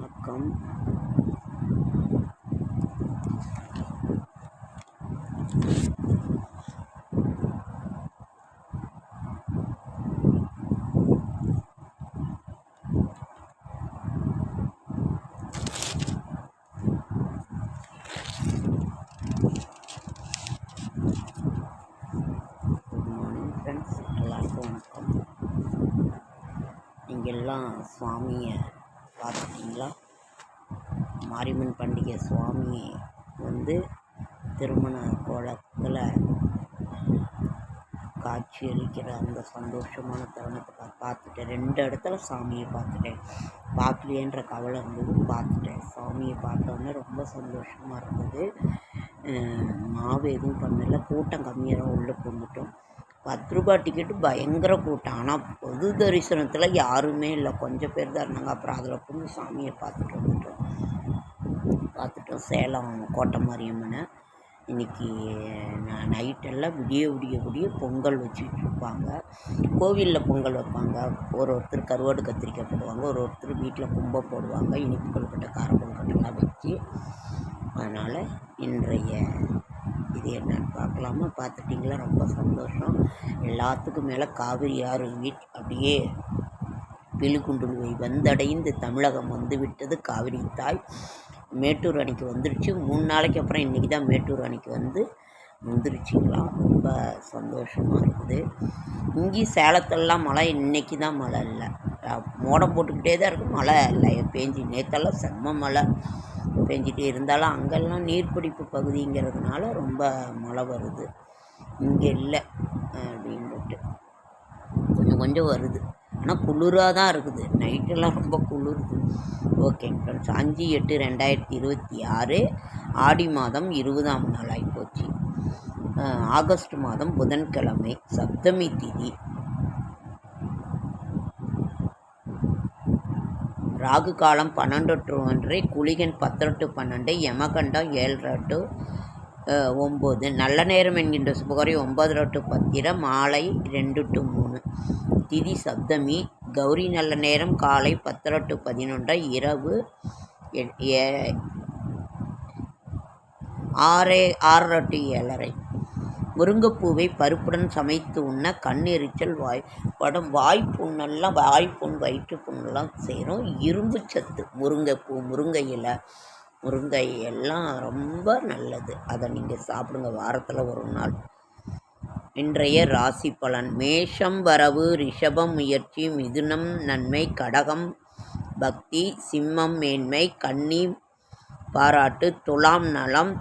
வணக்கம். Good morning friends, எல்லாருக்கும் வணக்கம். நீங்கள்லாம் சுவாமியை பார்த்துட்டிங்களா? மாரியம்மன் பண்டிகை சுவாமி திருமண கோலத்தில் காட்சி அளிக்கிற அந்த சந்தோஷமான தருணத்தை பார்த்துட்டேன். 2 இடத்துல சாமியை பார்த்துட்டேன். பார்க்கலையேன்ற கவலை இருந்தது, பார்த்துட்டேன். சாமியை பார்த்தோன்னே ரொம்ப சந்தோஷமாக இருந்தது. மாவு எதுவும் பண்ணல, கூட்டம் கம்மியாக தான் உள்ளே போந்துட்டோம். 10 ரூபாய் டிக்கெட்டு பயங்கர கூட்டம். ஆனால் பொது தரிசனத்தில் யாருமே இல்லை, கொஞ்சம் பேர் தான் இருந்தாங்க. அப்புறம் அதில் போய் சாமியை பார்த்துட்டோம். சேலம் கோட்டை மாரியம்மனை இன்றைக்கி நைட்டெல்லாம் விடிய பொங்கல் வச்சுக்கிட்டு இருப்பாங்க. கோவிலில் பொங்கல் வைப்பாங்க. ஒருத்தர் கருவாடு கத்திரிக்காய் போடுவாங்க, ஒருத்தர் வீட்டில் கும்பம் போடுவாங்க, இனிப்பு கொழுக்கட்டை கார கொழுக்கட்டைலாம் வச்சு. அதனால் இன்றைய இது என்னன்னு பார்க்கலாமா? பார்த்துட்டிங்களா? ரொம்ப சந்தோஷம். எல்லாத்துக்கும் மேலே காவிரி ஆறு அப்படியே பிலுகுண்டுலுவை வந்தடைந்து தமிழகம் வந்துவிட்டது. காவிரி தாய் மேட்டூர் அணைக்கு வந்துடுச்சு. 3 நாளைக்கு அப்புறம் இன்றைக்கி தான் மேட்டூர் அணைக்கு வந்துருச்சுங்களாம். ரொம்ப சந்தோஷமாக இருக்குது. இங்கேயும் சேலத்திலலாம் மழை, இன்றைக்கி தான் மழை இல்லை. மோடம் போட்டுக்கிட்டே தான் இருக்குது, மழை இல்லை. நேற்றெல்லாம் செம்ம மழை பெஞ்சிட்டே இருந்தாலும் அங்கெல்லாம் நீர்பிடிப்பு பகுதிங்கிறதுனால ரொம்ப மழை வருது. இங்கே இல்லை அப்படின்ட்டு கொஞ்சம் வருது. ஆனால் குளிராக தான் இருக்குது. நைட்டெல்லாம் ரொம்ப குளிருது. ஓகேங்க ஃப்ரெண்ட்ஸ், 5/8/2026 ஆடி மாதம் 20ஆம் நாள் ஆகிப்போச்சு. ஆகஸ்ட் மாதம் புதன்கிழமை, சப்தமி திதி. ராகு காலம் 12 to 1, குளிகன் 10 to 12, யமகண்டம் 7 to 9, நல்ல நேரம் என்கின்ற சுபகரி 9 to 10, மாலை 2 to 3. திதி சப்தமி. கௌரி நல்ல நேரம் காலை 10 to 11, இரவு 6 to 7. முருங்கைப்பூவை பருப்புடன் சமைத்து உண்ண கண்ணெரிச்சல் வாய்ப்புண்ணெல்லாம் வாய்ப்புண் வயிற்றுப்புண்ணெல்லாம் செய்கிறோம். இரும்பு சத்து முருங்கைப்பூ, முருங்கை இலை, முருங்கை எல்லாம் ரொம்ப நல்லது. அதை நீங்கள் சாப்பிடுங்க வாரத்தில் ஒரு நாள். இன்றைய ராசி பலன்: மேஷம் வரவு, ரிஷபம் முயற்சி, மிதுனம் நன்மை, கடகம் பக்தி, சிம்மம் மேன்மை, கன்னி பாராட்டு, துலாம் நலம்,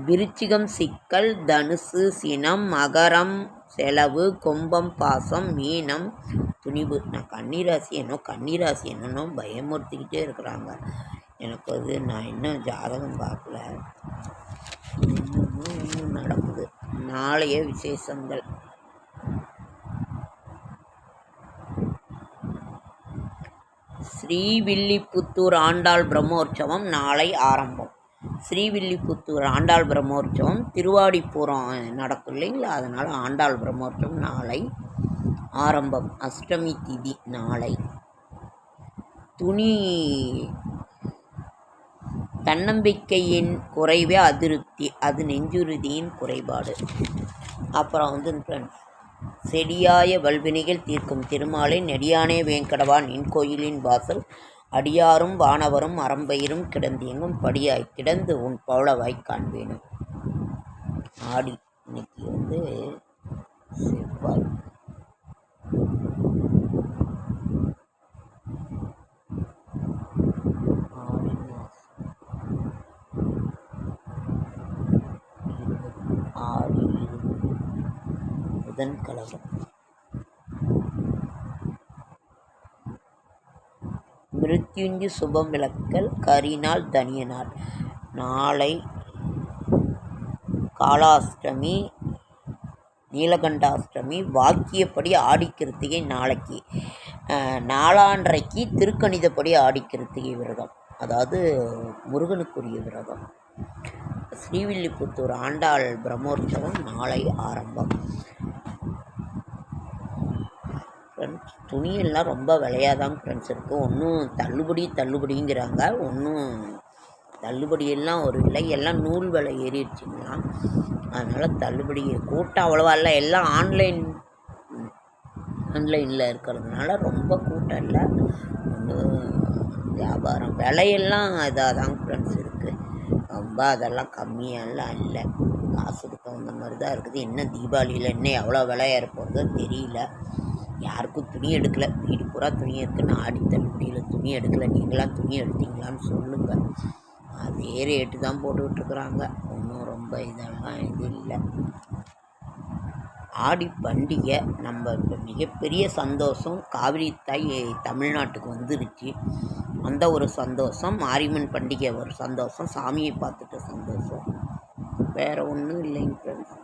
விருச்சிகம் சிக்கல், தனுசு சினம், மகரம் செலவு, கும்பம் பாசம், மீனம் துணிவு. நான் கன்னிராசி என்னன்னோ பயமுறுத்திக்கிட்டே இருக்கிறாங்க. எனக்கு நான் இன்னும் ஜாதகம் பார்க்கல, இன்னும் நடக்குது. நாளைய விசேஷங்கள்: ஸ்ரீவில்லிபுத்தூர் ஆண்டாள் பிரம்மோற்சவம் நாளை ஆரம்பம். ஸ்ரீவில்லிபுத்தூர் ஆண்டாள் பிரம்மோற்சவம் திருவாடிப்புறம் நடக்கும் இல்லைங்களா, அதனால் ஆண்டாள் பிரம்மோற்சவம் நாளை ஆரம்பம். அஷ்டமி திதி நாளை. தன்னம்பிக்கையின் குறைவே அதிருப்தி, அது நெஞ்சுறுதியின் குறைபாடு. அப்புறம் செடியாய வல்வினைகள் தீர்க்கும் திருமாலை நெடியானே வேங்கடவா நின் கோயிலின் வாசல் அடியாரும் வானவரும் அறம்பயிரும் கிடந்தெங்கும் படியாய் கிடந்து உன் பவளவாய் காண்பேனும். ஆடி. இன்னைக்கு செவ்வாய். ஆடி புதன்கிழமை. மிருத்யுஞ்சு சுபம் விளக்கல், கரிநாள் தனியனாள். நாளை காலாஷ்டமி, நீலகண்டாஷ்டமி. வாக்கியப்படி ஆடிக்கிருத்திகை நாளைக்கு. நாளான்றைக்கு திருக்கணிதப்படி ஆடிக்கிருத்திகை விரதம், அதாவது முருகனுக்குரிய விரதம். ஸ்ரீவில்லிபுத்தூர் ஆண்டாள் பிரம்மோற்சவம் நாளை ஆரம்பம். ஃப்ரெண்ட்ஸ், துணியெல்லாம் ரொம்ப விலையாக தான் ஃப்ரெண்ட்ஸ் இருக்குது. ஒன்றும் தள்ளுபடிங்கிறாங்க, ஒன்றும் தள்ளுபடியெல்லாம் ஒரு இல்லை. எல்லாம் நூல் விலை ஏறிடுச்சிங்களாம். அதனால் தள்ளுபடி கூட்டம் அவ்வளோவா இல்லை. எல்லாம் ஆன்லைனில் இருக்கிறதுனால ரொம்ப கூட்டம் இல்லை. வியாபாரம் விலையெல்லாம் இதாக தான் ஃப்ரெண்ட்ஸ் இருக்குது. ரொம்ப அதெல்லாம் கம்மியெல்லாம் இல்லை. காசுக்கு தகுந்த மாதிரி தான் இருக்குது. இன்னும் தீபாவளியில் இன்னும் எவ்வளோ விலை ஏறப்போகிறதோ தெரியல. யாருக்கும் துணி எடுக்கலை. வீடு பூரா துணி இருக்குன்னு ஆடி தள்ளுபடியில் துணி எடுக்கலை. நீங்களாம் துணி எடுத்தீங்களான்னு சொல்லுங்கள். அதே ரேட்டு தான் போட்டுக்கிட்டுருக்குறாங்க. ஒன்றும் ரொம்ப இதெல்லாம் இது இல்லை. ஆடி பண்டிகை நம்ம இப்போ மிகப்பெரிய சந்தோஷம். காவிரி தாய் தமிழ்நாட்டுக்கு வந்துருச்சு. அந்த ஒரு சந்தோஷம். மாரியம்மன் பண்டிகை ஒரு சந்தோஷம். சாமியை பார்த்துட்ட சந்தோஷம். வேறு ஒன்றும் இல்லைங்க ஃப்ரெண்ட்ஸ்.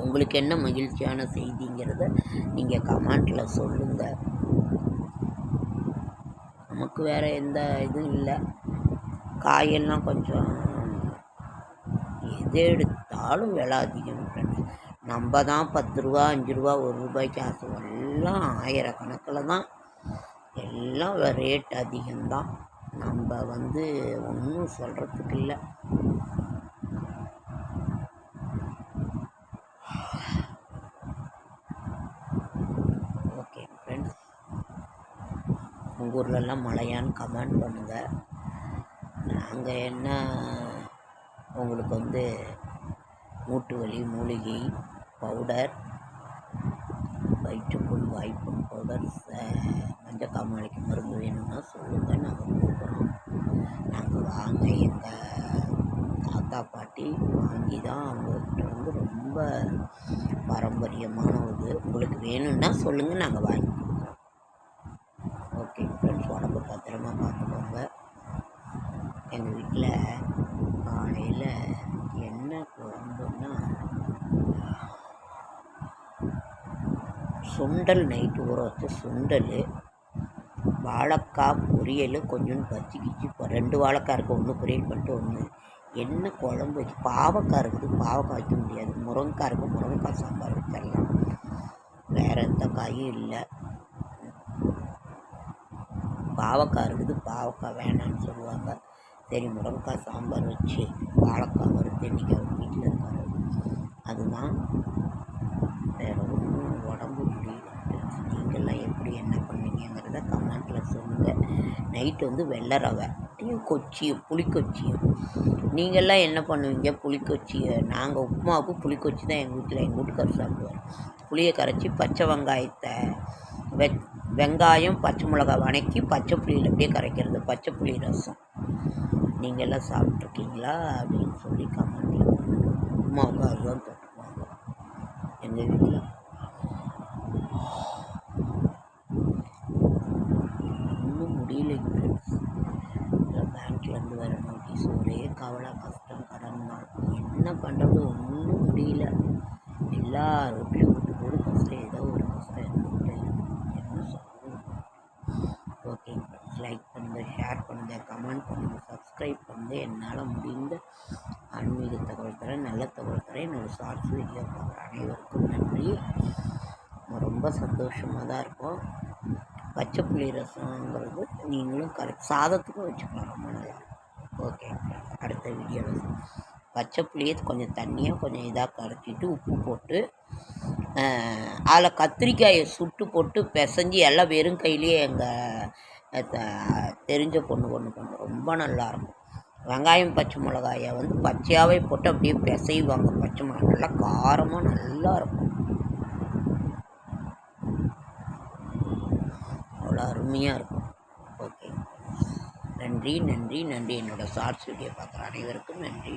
உங்களுக்கு என்ன மகிழ்ச்சியான செய்திங்கிறத நீங்கள் கமெண்ட்டில் சொல்லுங்கள். நமக்கு வேறு எந்த இதுவும் இல்லை. காயெல்லாம் கொஞ்சம் எது எடுத்தாலும் விலை அதிகம் ஃப்ரெண்ட்ஸ். நம்ம தான் 10 ரூபா 5 ரூபா 1 ரூபாய்க்கு ஆசை. எல்லாம் ஆயிரக்கணக்கில் தான். எல்லாம் ரேட் அதிகம்தான். நம்ம ஒன்றும் சொல்கிறதுக்கு இல்லை. ஓகே ஃப்ரெண்ட்ஸ், உங்கள் ஊர்லெல்லாம் மழையான்னு கமெண்ட் பண்ணுங்கள். நாங்கள் என்ன உங்களுக்கு மூட்டு வலி மூலிகை பவுடர், வயிற்றுப்புண் வாய்ப்புண் பவுடர், மஞ்சக்காமாலைக்கு மருந்து வேணும்னா சொல்லுங்கள், நாங்கள் கொடுக்குறோம். நாங்கள் வாங்க எங்கள் தாத்தா பாட்டி வாங்கி தான் அவங்கக்கிட்ட ரொம்ப பாரம்பரியமான உங்களுக்கு வேணும்னா சொல்லுங்கள், நாங்கள் வாங்கி கொடுக்குறோம். ஓகே ஃப்ரெண்ட்ஸ், உடம்பு பத்திரமா பார்த்துக்கோங்க. எங்கள் வீட்டில் காலையில் என்ன குழம்புன்னா சுண்டல், நைட்டு ஊற வச்ச சுண்டல், வாழைக்காய் பொரியல், கொஞ்சோண்டு பச்சி கிச்சி. இப்போ 2 வாழைக்காய் இருக்குது. ஒன்று பொரியல் பண்ணிட்டு ஒன்று என்ன குழம்பு வச்சு. பாவக்காய் இருக்குது, பாவக்காய் வைக்க முடியாது. முருங்கைக்காய் இருக்குது, முருங்கைக்காய் சாம்பார் வச்சிடலாம். வேறு எந்த காயும் இல்லை. பாவக்காய் இருக்குது, பாவக்காய் வேணான்னு சொல்லுவாங்க. சரி, முருங்கைக்காய் சாம்பார் வச்சு வாழைக்காய் வறுத்து இன்றைக்கி அவர் வீட்டில் இருக்காரு. அதுதான். வேறு ஒன்றும் உடம்பு முடியல. நீங்கள்லாம் எப்படி என்ன பண்ணீங்கிறத கமெண்ட்டில் சொல்லுங்கள். நைட்டு வெள்ளை ரவை கொச்சியும் புளிக்கொச்சியும். நீங்கள்லாம் என்ன பண்ணுவீங்க? புளிக்கொச்சியை. நாங்கள் உப்புமாவுக்கு புளிக்கொச்சி தான் எங்கள் வீட்டுக்காரர் சாப்பிடுவார். புளியை கரைச்சி பச்சை வெங்காயத்தை வெங்காயம் பச்சை மிளகாய் வணக்கி பச்சை புளியில் அப்படியே கரைக்கிறது, பச்சை புளி ரசம். நீங்கள்லாம் சாப்பிட்ருக்கீங்களா அப்படின்னு சொல்லி கமெண்ட்டில் உப்புமாவுக்கு அதுதான் தொட்டுக்குவாங்க எங்கள் வீட்டில். இன்னும் முடியலைங்க ஃப்ரெண்ட்ஸ். பேங்க்லேருந்து வர நோட்டீஸ், ஒரே கவலை, கஷ்டம், கடன் தான். என்ன பண்ணுறது, ஒன்றும் முடியல. எல்லா ரோட்லேயும் ஒரு கஷ்டம், ஏதோ ஒரு கஷ்டம் இருந்துகிட்டே என்ன சொல்லுங்கள். ஓகே ஃப்ரெண்ட்ஸ், லைக் பண்ணுங்கள், ஷேர் பண்ணுங்கள், கமெண்ட் பண்ணுங்கள், சப்ஸ்கிரைப் பண்ணுங்கள். என்னால் முடிந்த ஆன்மீக தகவல் தரேன், நல்ல தகவல் தரேன். என்னோடய ஷார்ட்ஸ் வீடியோ பார்க்குற அனைவருக்கும் நன்றி. ரொம்ப சந்தோஷமாக தான் இருக்கும். பச்சை புளி ரசங்கிறது நீங்களும் சாதத்துக்கும் வச்சுக்கலாம், ரொம்ப நல்லா. ஓகே, அடுத்த வீடியோவில் பச்சை புளியை கொஞ்சம் தண்ணியாக கொஞ்சம் இதாக கரைச்சிட்டு உப்பு போட்டு அதில் கத்திரிக்காயை சுட்டு போட்டு பிசைஞ்சி எல்லாம் வெறும் கையிலேயே எங்கள் தெரிஞ்ச பொண்ணு பண்ணும், ரொம்ப நல்லாயிருக்கும். வெங்காயம் பச்சை மிளகாயை பச்சையாகவே போட்டு அப்படியே பிசைவாங்க. பச்சை மிளகாய் நல்லா காரமாக நல்லாயிருக்கும். அவ்வளோ அருமையாக இருக்கும். ஓகே, நன்றி நன்றி நன்றி. என்னோடய ஷார்ட்ஸ் வீடியோ பார்க்குற அனைவருக்கும் நன்றி.